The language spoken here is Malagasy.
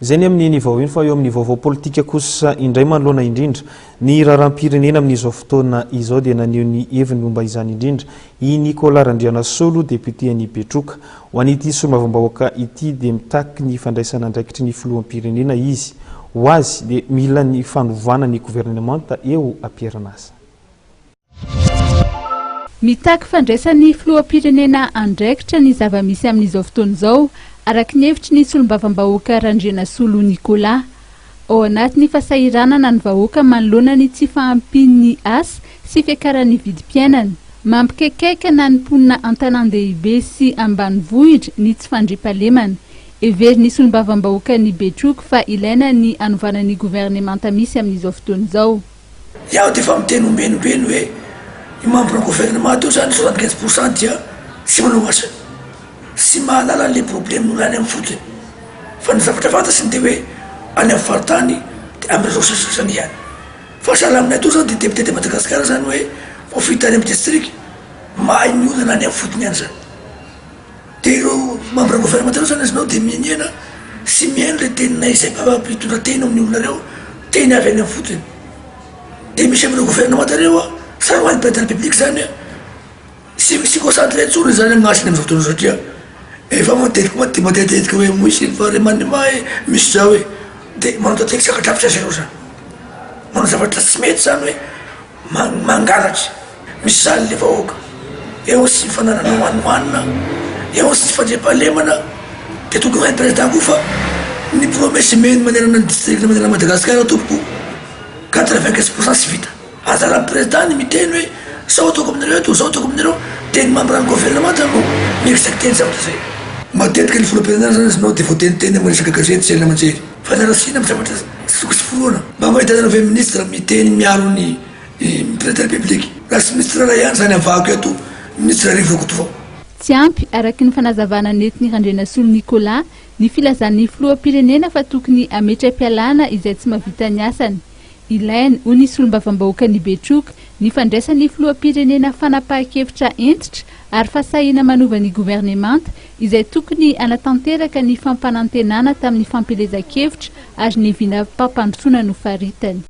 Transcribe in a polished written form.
Zay ny amin'ny niveau iny fa eo amin'ny vaovao politika kosa indray manoloana indrindra ny raharam-pirenena amin'izao fotoana izao dia naneho ny heviny momba izany indrindra i Nicolas Randrianasolo député an'i Betroka ho an'ity solombavambahoaka ity dia mitaky ny fandraisana andraikitry ny filoham-pirenena izy ho azy dia mila ny fanovana ny gouvernemanta eo ampiarana azy. Mitaky fandraisan'ny filoham-pirenena andraikitra ny zava-misy amin'izao fotoana izao araky ny hevitry ny solombavambahoaka Randrianasolo Nicolas ao anatin'ny fahasahiranana ny vahoaka manoloana ny tsy fahampian'ny asa sy fiakaran'ny vidim-piainana mampikaikaika na ny mponina an-tanan-dehibe sy ambanivohitra ny tsy fandriampahalemana everiny solombavambahoaka ny Betroka fa ilaina ny anovana ny gouvernemanta misy amin'izao fotoana izao. Iaho dia efa miteny ombenombeno hoe i membre ny gouvernement io zany 75% dia sy manao asa sy mahalala le problème nolo any amin'ny fotony fa ny zavatra fantatsiny dia hoe any amin'ny faritany dia amin'ny resao sasany ihany fa sahala aminay to zany dia député de Madagasikara zany hoe vao fita any amin'ny district mahay ny olana any amin'ny fotony ihany zany dia ireo membre gouvernement reo zany izinao dia mienena sy mihaino le teninay izay mpitondra teny amin'ny olona reo teny avy any amin'ny fotony dia misy amin'ireo gouvernement reo a saroany président de la République zany sy concentré tsony zany amin'ny asiny amin'izao fotoana satria efa matetika hoe misy faharemanemahy misy zao hoe dia manao tateky sakadrafitra azy reo zany manao zavatra tsy mety zany hoe mangalatry misy zany le vahoaka eo sy fananana hoanina eo sy fandriampahalemana dia tokony hainy président koa fa ny promesse meny manerana ny district manerana Madagasikara tompoko 95% sy vita azaran'ny président ny miteny hoe sao ataoko aminareo eto sao ataoko aminareo dia ny membre ny gouvernement no miexecteny zavatra zay matetika ny filoham-pirenena zany izinao dia vao teniteny amin'ny resaka gazety zay namanjery fa narasina amin'ny zavatra tsy foloana mba mahitana ve ministre miteny miaro ny président de la République raha sy ministre ray ihany zany avako eto ministre rivoko tovao. Tsy ampy araky ny fanazavana netiny Randrianasolo Nicolas ny filazan'ny filoham-pirenena fa tokony ametram-pialana izay tsy mahavita ny asany. Ilainy ho ny solombavambahoaka ny Betroka ny fandraisan'ny filoham-pirenena fanapahan-kevitra entitra ary fasahina manova ny gouvernemanta izay tokony anatanteraka ny fampanantenana tamin'ny fampelezan-kevitra ary ny vina mpampandrosoana no faritany.